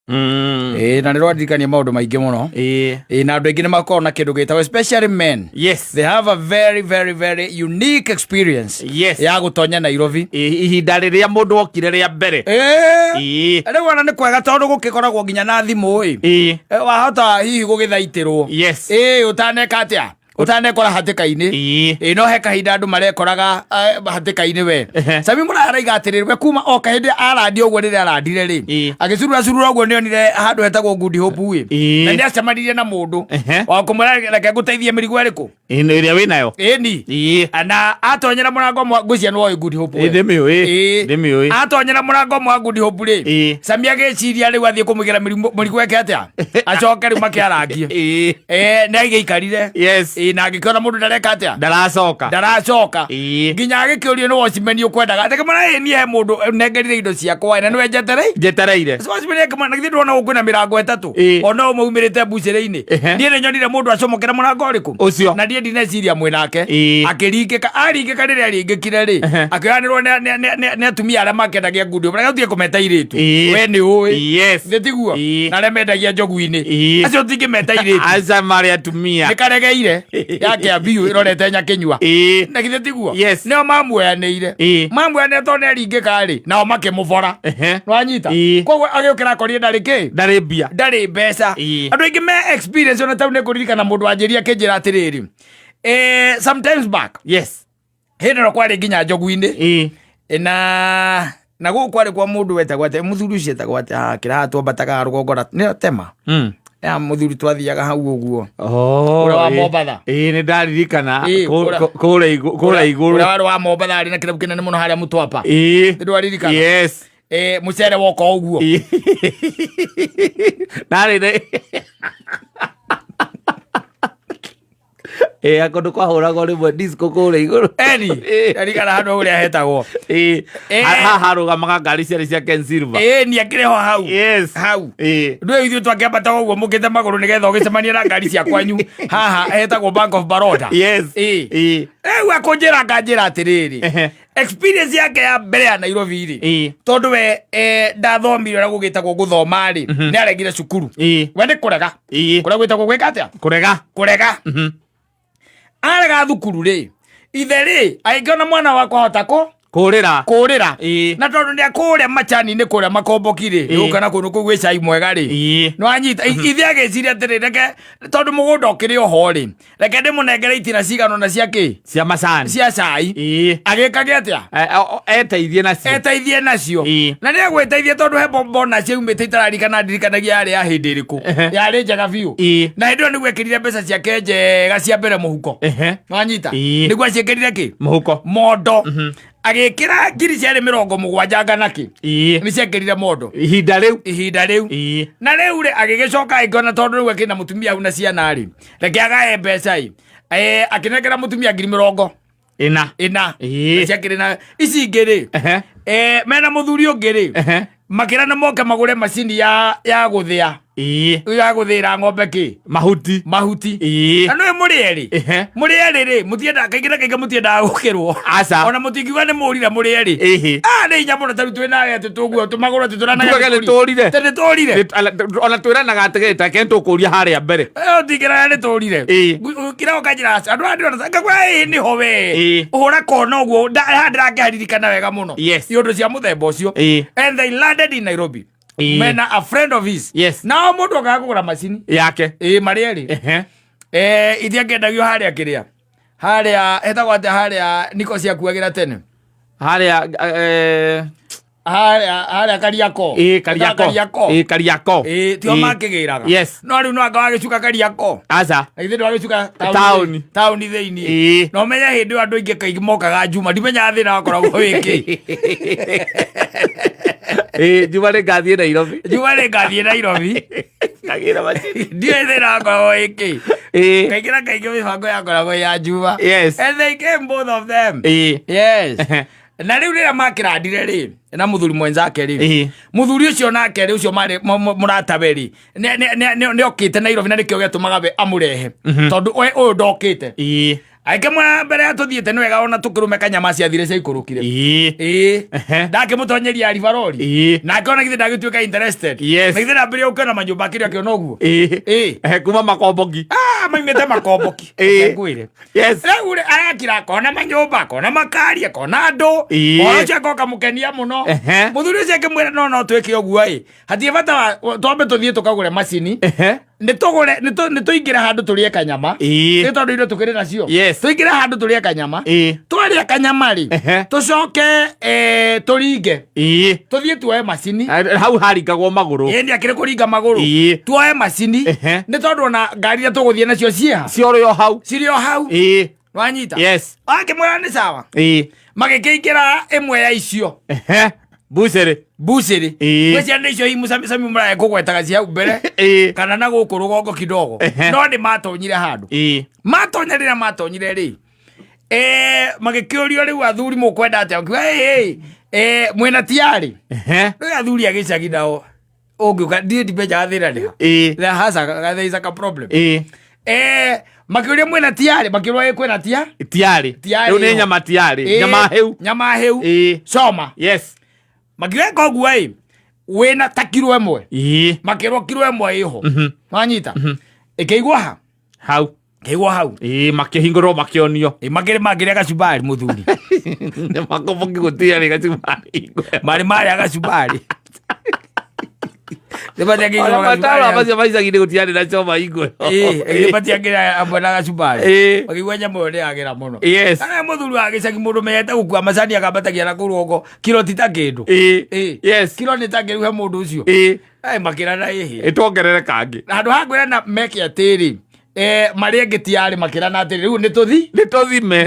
na nirwadirikania maundu maingi muno na andu aingi nimakorwo na kindu gitagwo especially men. Yes, they have a very very very unique experience. Yes, ya gutonya Nairobi ihinda riria mundu okire ria mbere. Riu wana ni kwega tondu gukikoragwo nginya na thimu wahota hihi gugithaitirwo. Yes, utaneka atia utanekora hatika-ini no he kahinda andu marekoraga hatika-ini we sami muraraiga atiriri we kuma o kahindi aradio uguo riri arandire ri agicurura uguo nionire handu hetagwo Good Hope na ni acemanirie na mundu wa kumwira reke nguteithie mirigo iriku iria wi nayo ni na atonyera murango mwa ngwiciria no Good Hope ndimiui atonyera murango mwa Good Hope ri sami agiciria riu athie kumugira mirigo yake atia acoke riu makiarangie na igeikarire. Yes, na agikiona mundu ndareka atia ndaracoka nginya agikiurio ni wacimeni ukwenda ateke mana ni he mundu nengerire indo ciakwa na niwe njetereire so wacimeni kama ngithi ndona ukwina mirango etatu ona umaumirite bucire-ini nie ni nyonire mundu acomokera murango uriku ucio na ndie ndineciria mwinake akiringika aringika riri aringikire ri akiranirwo ni atumia aria makendagia Good Hope na utie kumeta iritu we ni ui nditiguo na aria mendagia njogu-ini acio tingimeta iritu aca mari atumia nikaregeire yake abiu irorete nyakinyua na githe tiguo nio mamueaneire tondu neringika ri nao makimubora nwanyita koguo agiukira akorie ndari mbeca andu aingi me experience ona tau nikuririkana mundu anjiria akinjira atiriri sometimes back hindi no kwari nginya njogu-ini na guku kwari kwa mundu wetagwo ati muthuri ucio etagwo ati kira twambataga rugongora nio tema ya muthuri twathiaga hau uguo ura wa Mombatha ni ndaririkana kura iguru ura wa Mombatha ari na kirabu kinene muno haria Mutwapa ndwaririkana mucere woko uguo nari akondu kwahuragwo rimwe disco kura iguru ndarikana handu uria hetagwo haha rugamaga ngari ciarĩ cia Ken Silver ni akireho hau ndu ithuĩ twakiambata uguo mukite maguru nigetha ugicemania na ngari cia kwanyu haha hetagwo Bank of Baroda akunjira nganjira atiriri experience yake ya mbere ya Nairobi ri tondu we ndathomire uria gugitagwo guthoma ri ni aregire cukuru we ni kurega kuria gwitagwo gwika atia kurega arega thukuru ri ithe ri aingiona mwana wakwa hota kurira na tondu ni akuria machani ni kuria makomboki ri ukana kunu kugwe cai mwega ri no anyita ithe ageciria atiri reke tondu mugunda ukiri oho ri reke ndimunengere itina cigano na ciake cia macani cia cai agikage atia eteithie nacio na ni agweteithia tondu he bona ciumite itararikana ndirikanagia yari ya hindi iriku yari njega biu na hindi ni gwekirire mbeca ciake njega cia mbere muhuko no anyita niguo aciekirire ki muhuko mondo agikira ngiri ciari 70 ganaki ni ciekirire mondo ihinda riu na riu ri agigicoka aikiona tondu riu akina mutumia au na ciana ri reke agae mbeca akinengera mutumia 70 ina ciakiri na ici ingiri mena muthuri ungiri makira na moke magure macini ya guthia ya guthira ng'ombe ki mahuti na no murieri ri mutienda kaingira mutienda gukirwo ona mutingiwa ni murira murieri ni nya muno taru twina ati tuguo tumagura tuturanaga turire ona twiranaga atigita kento kuria haria mbere tingira ni turire kira ukajira andu na kwa ni howe uhura kona uguo ndirakiririkana wega muno yondu cia muthemba ucio and they landed in Nairobi. Mena a friend of his. Now mundu akagura macini yake marieri ithia ngendagio haria kiria haria etagwo ati haria niko cia kuagira tene haria Kariako Kariako tio makigiraga no riu no akagicuka Kariako ithe ndwagicuka tauni thiini no menya hindi andu aingi kaigi mokaga Juma ndimenya thina wakoragwo wiki Juma ni ngathie Nairobi kagira macini ndio thina wakoragwo wiki kaigi mibango yakoragwo ya Juma and they came both of them na riu rira makirandire ri na muthuri mwenzake ri muthuri ucio nake ri ucio mari murataberi ni okite Nairobi na nikio getumaga be amurehe tondu uyu ndokite aike mwana mbere ya tuthiete ni wega ona tukirume kanyama cia thire cia ikurukire ndake mutonyeria rivarori na akona githe ndagituika interested na githe ndambire ukena manyumba kiri akiona uguo kuma makomboki maimete makomboki ngwire ure arakira kona manyumba kona makari kona andu oro cia koka mukenia muno muthuri cia kimwira no twike uguo hatie bata twambe tuthie tukagure macini nituingira handu turie kanyama ni tondu indo tukiri nacio tuingira handu turie kanyama twaria kanyama ri tucoke turinge tuthie tuoe macini hau harikagwo maguru ndi akire kuringa maguru tuoe macini ni tondu ona ngari ria tuguthie nacio cirio hau wanyita akimwira ni sawa magikiingira imwe ya icio bucere mweci ndio himu sami mura kugwetaga cia mbere kana na guku rugongo kidogo no ndi matonyire handu matonyire ri magikiurio riu athuri mukwenda atia mwena tiari riu athuri agicagi nao ungiuka ndi beja athira ni there has a problem makiuria mwena tiari makirwa kwena tiari riu ni nyama heu soma magireka oguo wena ta kilo emwe makirwo kilo emwe iho wanyita ikeigwa hau makihingurwo makionio magire gacubari muthuri makomboki gutiari gacubari mari agacubari matara basi maisagire gutiari na choma igwe batiagira abona gacubari bagigwenya mwone agira muno kana muthuru agicagi mundu meyete gukua macani akambatagia na kurugo kilo tita kindu kilo ni ta ngiruhe mundu ucio makira na itongerere kangi andu hagwira na meke atiri mari ngitiari makira na atiri riu nituthime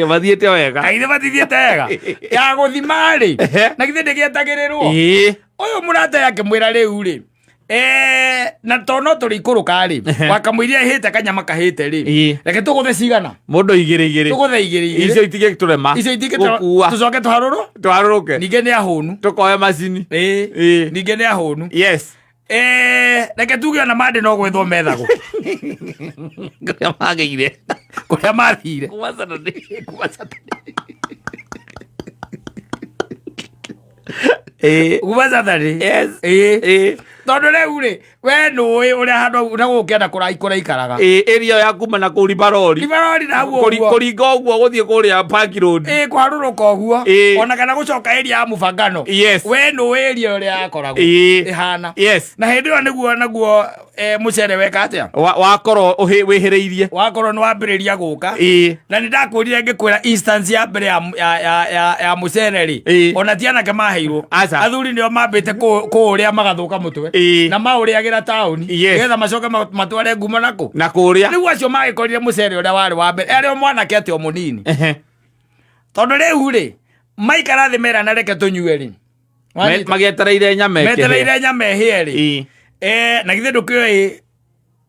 bathiete wega aithe batithiete wega ya guthima ri na githe ndigietagirirwo uyu murata yake mwira riu ri na tono turi ikuruka ri wakamwiria hite kanyama kahite ri reke tuguthe cigana mundu igiri tuguthe igiri icio itige turema tucoke twaruruke ninge ni ahunu tukoe macini ninge ni ahunu reke tuge ona mande no gwethwo methago kuria mathire kuma Saturday tondu riu ri we nui uria handu na gukienda kuraikaraga area ya kuma na kuribarori na guo kuringa uguo guthie kuria Park Road kuharuruka uguo ona kana gucoka area ya Mubangano we nui area uria akoragwo ihana na hindi yo niguo mucere weka atia wakorwo wihireirie wakorwo ni wambiriria guka na ni ndakwirire ngikwira instance ya mbere ya mucere ri ona tianake maheirwo athuri nio mambite kuuria magathuka mutwe na mauriagira tauni getha macoke matware ngumo na kuria riu acio magikorire mucere uria wari wa mbere eri mwanake atio munini tondu riu ri maikara thi mera na reke tunyue ri magietereire nyama ehie ri na githe ndukioi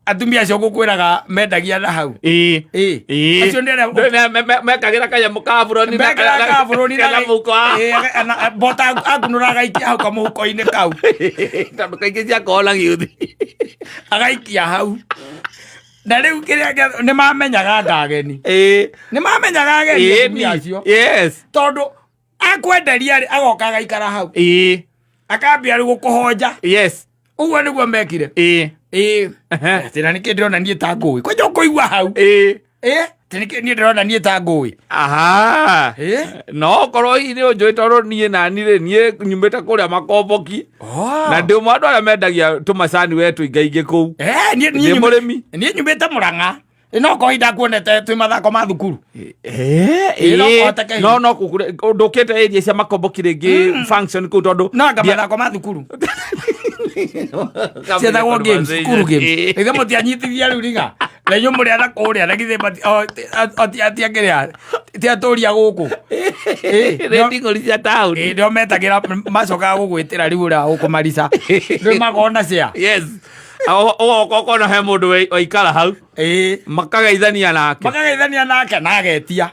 atumia acio ngukwiraga mendagia na hau acio mekagira kanyamu ka buroni na muko bota akunura gaikia hau kamuhuko-ini kau tondu kaingĩ ciakorwo giuthi agaikia hau na riu kiria ni mamenyaga ndageni atumia acio tondu akwenderia ri agoka agaikara hau akambia riu gukuhonja uguo niguo mekire tina niki ndirona nie ta ngui kwenye ukuigua hau tiniki nie ndirona nie ta ngui no korwo ini unjui tondu nie nani ri nie nyumite kuria makomboki na ndi mwandu aria mendagia tumacani we tuingaingi kuu nie murimi nie nyumite Murang'a no kohinda kuonete twi mathako ma thukuru no ndukite area cia makomboki ringi function kuu tondu no anga mathako ma thukuru ciethagwo games skuru games ithe mutianyitithia riu ringa na inyu muri ana kuria na githe atia kiria tia turia guku ndigori cia town ndio metagira macokaga gugwitira riu uria ukumarica riu magona cia kona he mundu waikara hau makageithania nake na agetia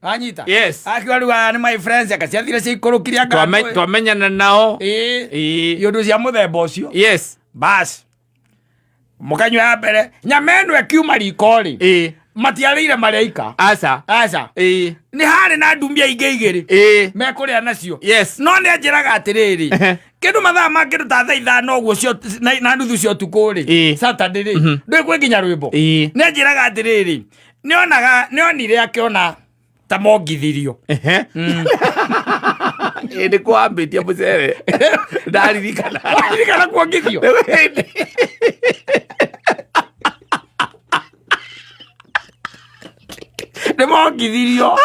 anyita akiwa riu ni my friends akaciathire ciikurukiria twamenyana nao yundu cia muthemba ucio bas mukanywa ya mbere nyama eno ekiuma riko ri matiarĩire mareika aca nĩ harĩ na ndumia ingĩ igĩrĩ mekũrĩa nacio no nĩ njĩraga atĩrĩrĩ kĩndũ mathaa ma kĩndũ ta thaa ithano ũguo na nuthu cia ũtukũ rĩ Saturday rĩ ndũĩ kwĩ nginya rwĩmbo nĩ njĩraga atĩrĩrĩ nĩonire akĩona ta mongithirio nĩ kwambĩtie mũcere ndaririkana kuongithio nĩ mongithirio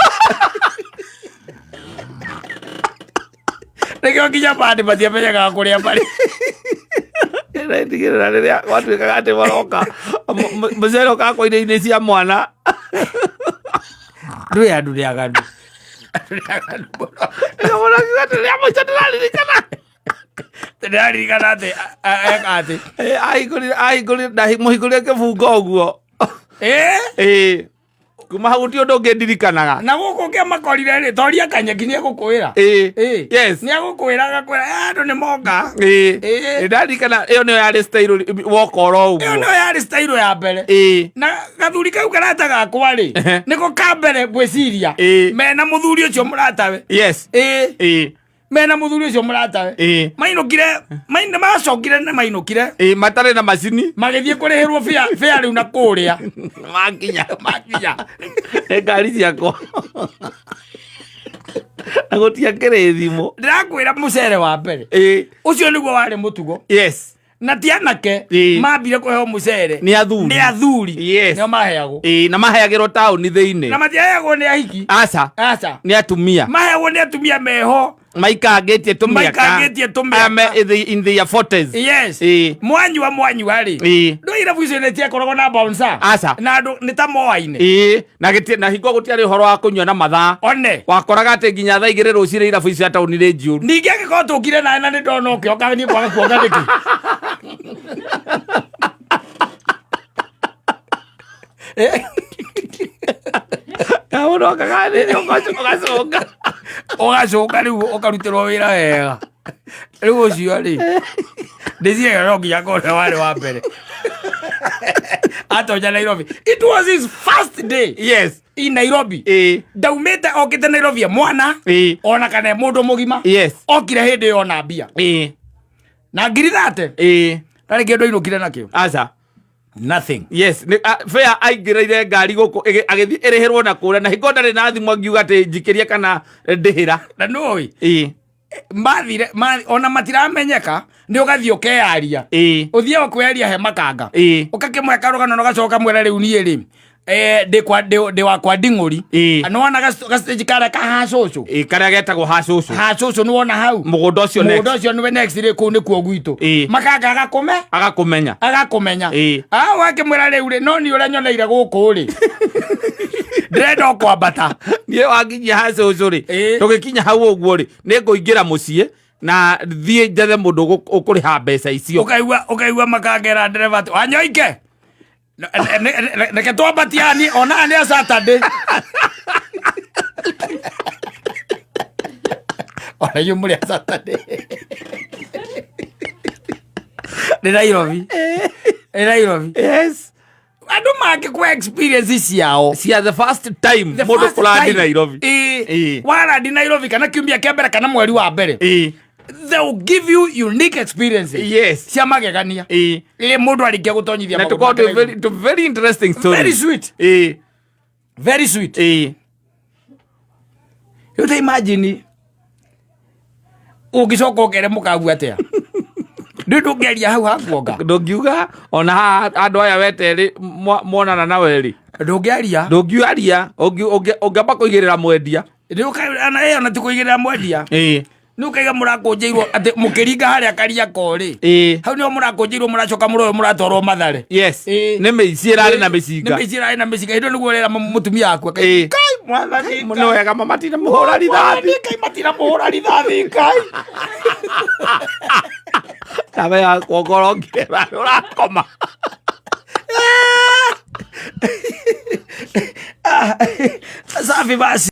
nĩkĩo nginya bandĩ matiamenyaga kũrĩa marĩ ndigĩrĩra rĩrĩa gwatuĩkaga atĩ maroka mũcere ũkaga koine-inĩ cia mwana ndũĩ andũ nĩ aganu ndĩraririkana atĩ eka atĩ mũhingũrire kĩbungo ũguo kuma hau ti ũndũ ũngĩ ndirikanaga na gũkũ kĩamakorire rĩ toria kanyeki nĩ egũkwĩra nĩ egũkwĩra agakwĩra andũ nĩ moka ndarikana ĩyo nĩyo yarĩ style wokora ũguo ĩyo nĩyo yarĩ style ya mbere na gathuri kau karata gakwa rĩ nĩko ka mbere gwĩciria mena mũthuri ũcio mũratawe mena mũthuri ũcio mũratawe mainũkire macokire nĩ mainũkire matarĩ na macini magĩthiĩ kũrĩhĩrwo bĩa rĩu na kũrĩa makinya ngari ciakwa na gũtiakĩrĩ thimũ ndĩrakwĩra mũcere wa mbere ũcio nĩguo warĩ mũtugo na ti anake mambire kũheo mũcere nĩ athuri nĩo maheagwo na maheagĩrwo taũni thĩinĩ na matiheagwo nĩ ahiki aca nĩ atumia maheagwo nĩ atumia meho maikangĩtie tũmĩaka in their 40s mwanyua rĩ ndũĩ irabu icio nĩ tiakoragwo na bouncer na andũ nĩ ta moaine na hingo gũtiarĩ ũhoro wa kũnyua na mathaa wakoraga atĩ nginya thaa igĩrĩ rũciinĩ irabu icio taũni rĩ njũru ningĩ angĩkorwo tũkire nawe na nĩ ndona ũkĩoka niĩ kwaga kuonga nĩkĩ kaũrokaga nĩ ũgacoka rĩu ũkarutĩrwo wĩra wega rĩu ũcio rĩ ndĩciraga no nginya korwo warĩ wa mbere atonya Nairobi. It was his first day in Nairobi. Ndaumĩte okĩte Nairobi mwana ona kana mũndũ mũgima okire hĩndĩ ĩyo na mbia na ngiri thate ndarĩ kĩndũ ainũkire nakĩo aca nothing fair aingĩrĩire ngari gũkũ agĩthiĩ ĩrĩhĩrwo na kũrĩa na hingo ndarĩ na thimũ ngiuga atĩ njikĩria kana ndĩhĩra na nĩũĩ mathire ona matiramenyeka nĩ ũgathiĩ ũkeyaria ũthiĩ ũkweyaria he makanga ũkakĩmwe karũgano na ũgacoka mwera rĩu niĩ rĩ ndĩ wakwa nding'ũri nĩwona gastage karĩa ka hacũcũ karĩa getagwo hacũcũ nĩwona hau mũgũnda ũcio nĩwe next rĩ kũu nĩkuo gwitũ makanga agakumenya wakĩmwĩra rĩu rĩ no niĩ ũrĩa nyoneire gũkũ rĩ ndĩrenda kwambata niĩ wanginyia hacũcũ rĩ tũgĩkinya hau ũguo rĩ nĩ ngũingĩra mũciĩ na thiĩ njethe mũndũ ũkũrĩha mbeca icio ũkaigua makangera ndereba wanyoike neke twambatiani ona nĩ Saturday ona yu mũrĩ Saturday nĩ Nairobi andũ mangĩkwa experience ciao cia the first time mũndũ kũrandi Nairobi warandi Nairobi kana kiumia kĩa mbere kana mweri wa mbere they will give you unique experiences cia magegania mũndũ arĩkia gũtonyithia maũndũ very interesting story very sweet you can imagine ũngĩcoka ũkere mũkagu atĩa ndũngĩaria hau hakuonga ndũngiuga ona andũ aya weterĩ monana na werĩ ndũngĩaria ũngĩamba kũigĩrĩra mwendia ona ti kũigĩrĩra mwendia nukaiga mũrakũnjĩirwo atĩ mũkĩringa harĩa karia korĩ hau nĩo mũrakũnjĩirwo mũracoka mũroyo mũratwarwo Mathare nĩ mĩici ĩrarĩ na mĩcinga hĩndĩ nĩguo rĩra mũtumia waku kai mwathani nĩ wega matina mũhũra rithathi kai tawe ya kuongorongera ũrakoma safi basi.